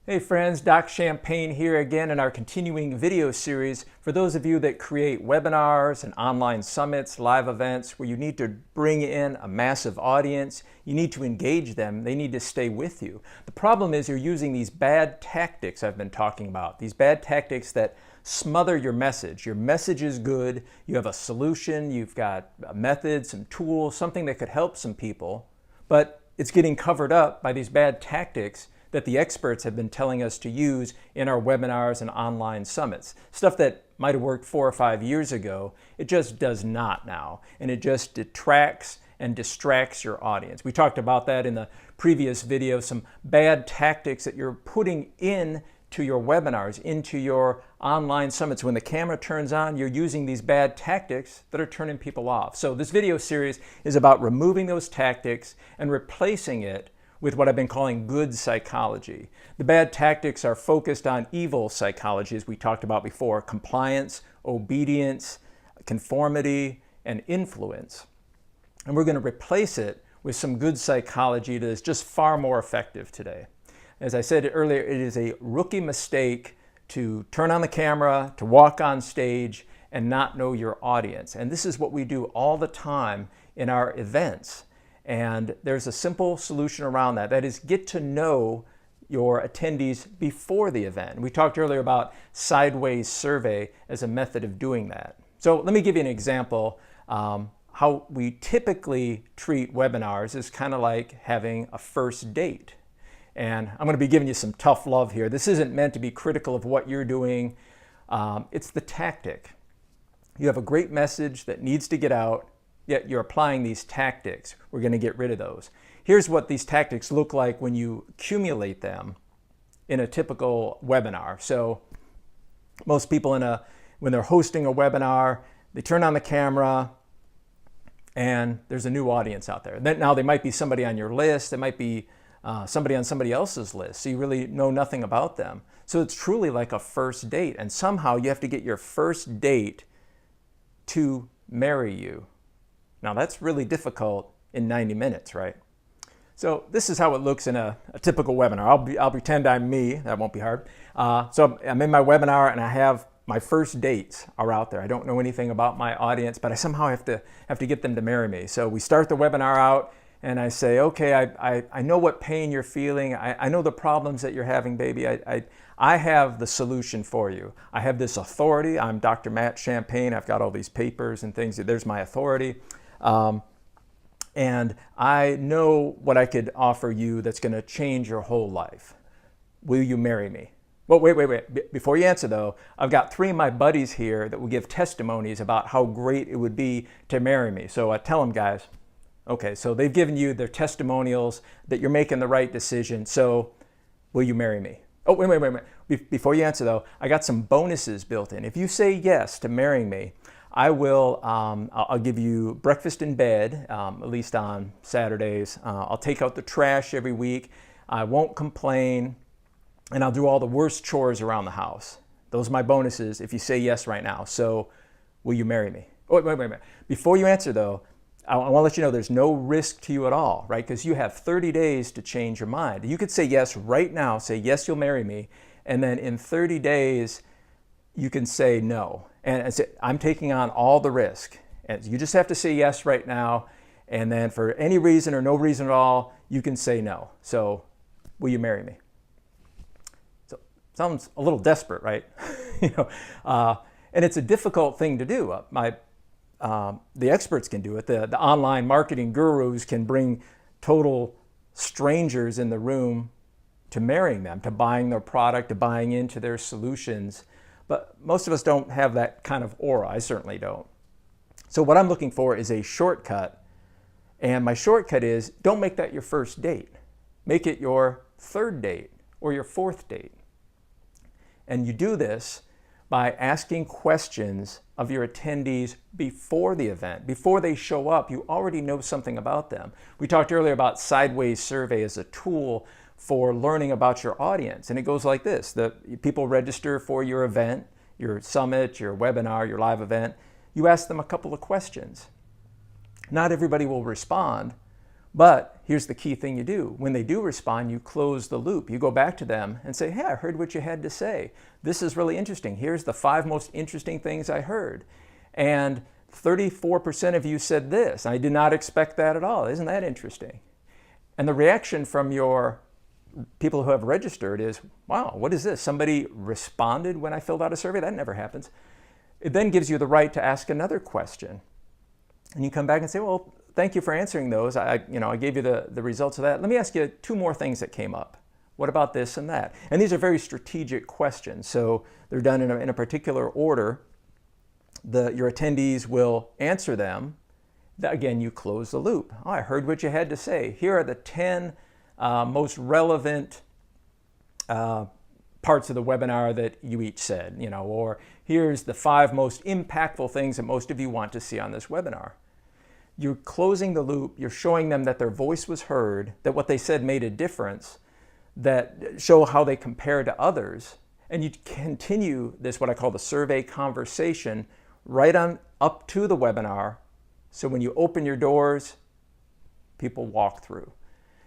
Hey friends, Doc Champagne here again in our continuing video series for those of you that create webinars and online summits, live events where you need to bring in a massive audience, you need to engage them, they need to stay with you. The problem is you're using these bad tactics I've been talking about, these bad tactics that smother your message. Your message is good, you have a solution, you've got a method, some tools, something that could help some people, but it's getting covered up by these bad tactics that the experts have been telling us to use in our webinars and online summits. Stuff that might have worked 4 or 5 years ago, it just does not now. And it just detracts and distracts your audience. We talked about that in the previous video, some bad tactics that you're putting in to your webinars, into your online summits. When the camera turns on, you're using these bad tactics that are turning people off. So this video series is about removing those tactics and replacing it with what I've been calling good psychology. The bad tactics are focused on evil psychology, as we talked about before: compliance, obedience, conformity, and influence. And we're going to replace it with some good psychology that is just far more effective today. As I said earlier, it is a rookie mistake to turn on the camera, to walk on stage, and not know your audience. And this is what we do all the time in our events. And there's a simple solution around that. That is, get to know your attendees before the event. We talked earlier about sideways survey as a method of doing that. So let me give you an example. How we typically treat webinars is kind of like having a first date. And I'm going to be giving you some tough love here. This isn't meant to be critical of what you're doing. It's the tactic. You have a great message that needs to get out, yet you're applying these tactics. We're going to get rid of those. Here's what these tactics look like when you accumulate them in a typical webinar. So most people when they're hosting a webinar, they turn on the camera and there's a new audience out there. Now they might be somebody on your list, they might be somebody on somebody else's list, so you really know nothing about them. So it's truly like a first date, and somehow you have to get your first date to marry you. Now that's really difficult in 90 minutes, right? So this is how it looks in a typical webinar. I'll pretend I'm me. That won't be hard. So I'm in my webinar and I have my first dates are out there. I don't know anything about my audience, but I somehow have to get them to marry me. So we start the webinar out and I say, okay, I know what pain you're feeling. I know the problems that you're having, baby. I have the solution for you. I have this authority. I'm Dr. Matt Champagne. I've got all these papers and things. There's my authority. And I know what I could offer you that's going to change your whole life. Will you marry me? Well, wait. Before you answer though, I've got 3 of my buddies here that will give testimonies about how great it would be to marry me. So tell them, guys. Okay, so they've given you their testimonials that you're making the right decision. So will you marry me? Oh, wait. Before you answer though, I got some bonuses built in. If you say yes to marrying me, I'll give you breakfast in bed, at least on Saturdays. I'll take out the trash every week. I won't complain, and I'll do all the worst chores around the house. Those are my bonuses if you say yes right now. So will you marry me? Oh, wait. Before you answer though, I want to let you know there's no risk to you at all, right? Because you have 30 days to change your mind. You could say yes right now, say yes, you'll marry me, and then in 30 days, you can say no. And say, I'm taking on all the risk. And you just have to say yes right now. And then for any reason or no reason at all, you can say no. So will you marry me? So sounds a little desperate, right? And it's a difficult thing to do. The experts can do it. The online marketing gurus can bring total strangers in the room to marrying them, to buying their product, to buying into their solutions. But most of us don't have that kind of aura. I certainly don't. So what I'm looking for is a shortcut. And my shortcut is, don't make that your first date. Make it your 3rd date or your 4th date. And you do this by asking questions of your attendees before the event. Before they show up, you already know something about them. We talked earlier about sideways survey as a tool for learning about your audience. And it goes like this. The people register for your event, your summit, your webinar, your live event. You ask them a couple of questions. Not everybody will respond, But here's the key thing you do. When they do respond, you close the loop. You go back to them and say, hey, I heard what you had to say. This is really interesting. Here's the 5 most interesting things I heard. And 34% of you said this. I did not expect that at all. Isn't that interesting? And the reaction from your people who have registered is, wow, what is this? Somebody responded when I filled out a survey? That never happens. It then gives you the right to ask another question. And you come back and say, well, thank you for answering those. I gave you the results of that. Let me ask you 2 more things that came up. What about this and that? And these are very strategic questions. So they're done in a particular order. Your attendees will answer them. Again, you close the loop. Oh, I heard what you had to say. Here are the 10 most relevant parts of the webinar that you each said, or here's the 5 most impactful things that most of you want to see on this webinar. You're closing the loop. You're showing them that their voice was heard, that what they said made a difference, that show how they compare to others. And you continue this, what I call the survey conversation, right on up to the webinar. So when you open your doors, people walk through.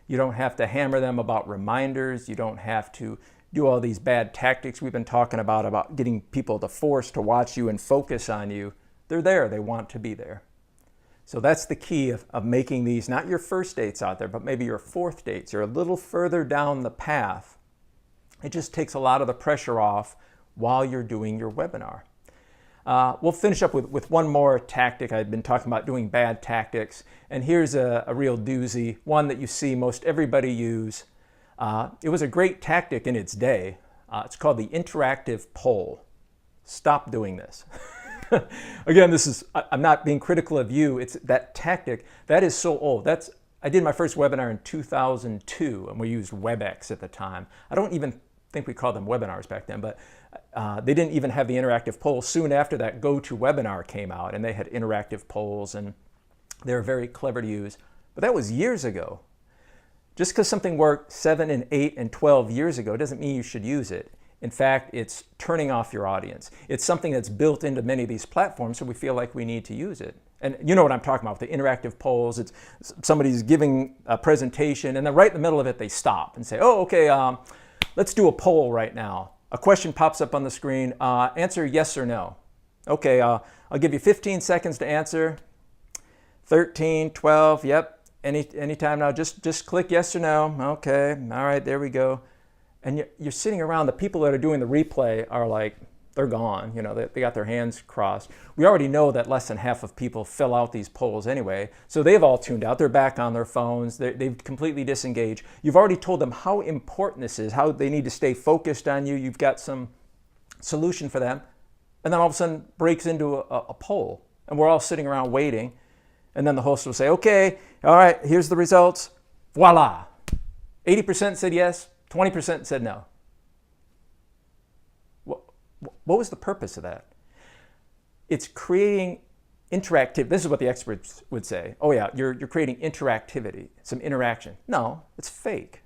You don't have to hammer them about reminders. You don't have to do all these bad tactics we've been talking about getting people to force to watch you and focus on you. They're there. They want to be there. So that's the key of making these not your first dates out there, but maybe your 4th dates. You're a little further down the path. It just takes a lot of the pressure off while you're doing your webinar. We'll finish up with one more tactic. I've been talking about doing bad tactics, and here's a real doozy, one that you see most everybody use. It was a great tactic in its day. It's called the interactive poll. Stop doing this. Again, I'm not being critical of you. It's that tactic, that is so old. I did my first webinar in 2002, and we used WebEx at the time. I don't even think we called them webinars back then, but they didn't even have the interactive poll. Soon after that, GoToWebinar came out, and they had interactive polls, and they were very clever to use. But that was years ago. Just because something worked 7 and 8 and 12 years ago doesn't mean you should use it. In fact, it's turning off your audience. It's something that's built into many of these platforms, so we feel like we need to use it. And you know what I'm talking about, the interactive polls. It's somebody's giving a presentation, and then right in the middle of it, they stop and say, oh, okay, let's do a poll right now. A question pops up on the screen. Answer yes or no. Okay, I'll give you 15 seconds to answer. 13, 12, yep. Anytime now, just click yes or no. Okay, all right, there we go. And you're sitting around, the people that are doing the replay are like, they're gone. They got their hands crossed. We already know that less than half of people fill out these polls anyway. So they've all tuned out. They're back on their phones. They've completely disengaged. You've already told them how important this is, how they need to stay focused on you. You've got some solution for them. And then all of a sudden breaks into a poll. And we're all sitting around waiting. And then the host will say, okay, all right, here's the results. Voila. 80% said yes, 20% said no. What was the purpose of that? It's creating interactivity. This is what the experts would say. Oh yeah, you're creating interactivity, some interaction. No, it's fake.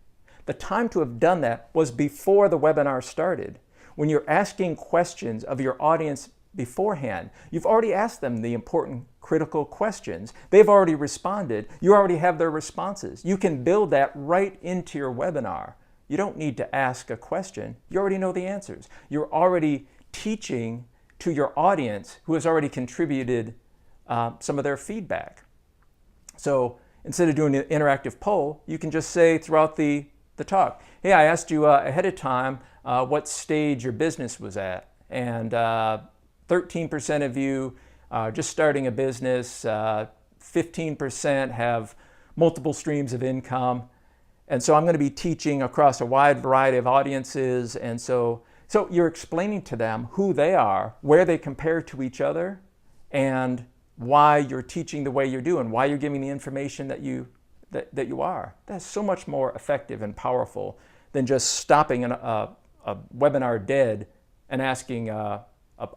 The time to have done that was before the webinar started. When you're asking questions of your audience beforehand, you've already asked them the important critical questions. They've already responded. You already have their responses. You can build that right into your webinar. You don't need to ask a question. You already know the answers. You're already teaching to your audience who has already contributed some of their feedback. So instead of doing an interactive poll, you can just say throughout the talk, hey, I asked you ahead of time what stage your business was at. And 13% of you just starting a business, 15% have multiple streams of income. And so I'm going to be teaching across a wide variety of audiences. And so you're explaining to them who they are, where they compare to each other, and why you're teaching the way you're doing, why you're giving the information that you are. That's so much more effective and powerful than just stopping a webinar dead and asking a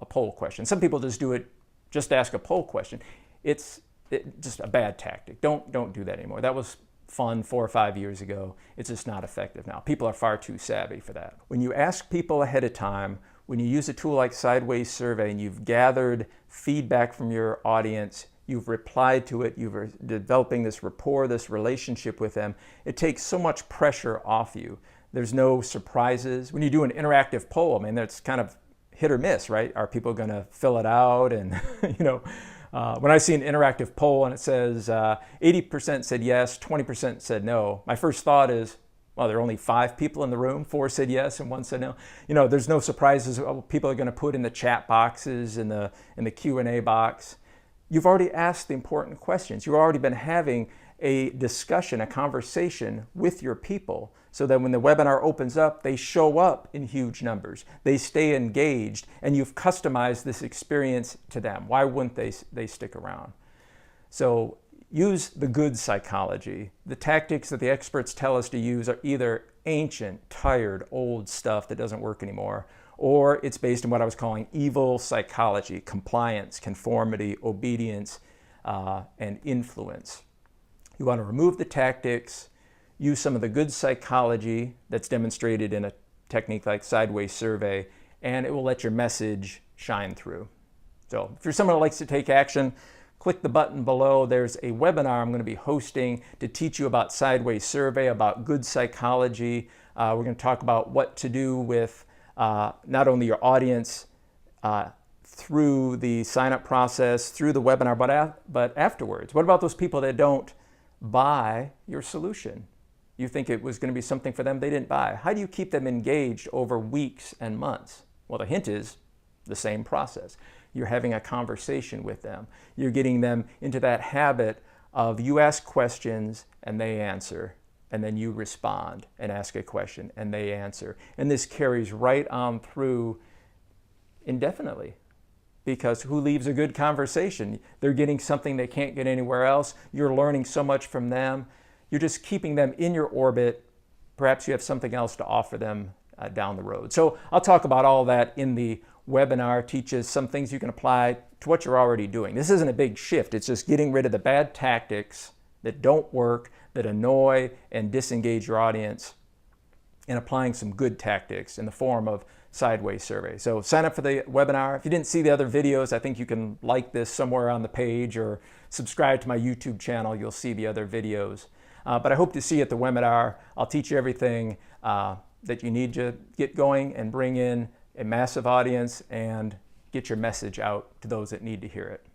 poll question. Some people just do it, just ask a poll question. It's just a bad tactic. Don't do that anymore. That was fun 4 or 5 years ago. It's just not effective now. People are far too savvy for that. When you ask people ahead of time, when you use a tool like Sideways Survey and you've gathered feedback from your audience, you've replied to it, you're developing this rapport, this relationship with them. It takes so much pressure off you. There's no surprises. When you do an interactive poll, I mean, that's kind of hit or miss, right? Are people going to fill it out? And, when I see an interactive poll and it says 80% said yes, 20% said no, my first thought is, well, there are only 5 people in the room. 4 said yes and 1 said no. There's no surprises. People are going to put in the chat boxes, in the Q&A box. You've already asked the important questions. You've already been having a discussion, a conversation with your people, so that when the webinar opens up, they show up in huge numbers. They stay engaged, and you've customized this experience to them. Why wouldn't they stick around? So use the good psychology. The tactics that the experts tell us to use are either ancient, tired, old stuff that doesn't work anymore, or it's based on what I was calling evil psychology: compliance, conformity, obedience, and influence. You want to remove the tactics, use some of the good psychology that's demonstrated in a technique like sideways survey, and it will let your message shine through. So if you're someone who likes to take action, click the button below. There's a webinar I'm going to be hosting to teach you about sideways survey, about good psychology. We're going to talk about what to do with not only your audience through the sign-up process, through the webinar, but afterwards. What about those people that don't buy your solution? You think it was going to be something for them, they didn't buy. How do you keep them engaged over weeks and months? Well, the hint is the same process. You're having a conversation with them. You're getting them into that habit of you ask questions and they answer, and then you respond and ask a question and they answer. And this carries right on through indefinitely, because who leaves a good conversation? They're getting something they can't get anywhere else. You're learning so much from them. You're just keeping them in your orbit. Perhaps you have something else to offer them down the road. So I'll talk about all that in the webinar, teaches some things you can apply to what you're already doing. This isn't a big shift. It's just getting rid of the bad tactics that don't work, that annoy and disengage your audience, and applying some good tactics in the form of sideways survey. So sign up for the webinar. If you didn't see the other videos, I think you can like this somewhere on the page or subscribe to my YouTube channel. You'll see the other videos. But I hope to see you at the webinar. I'll teach you everything that you need to get going and bring in a massive audience and get your message out to those that need to hear it.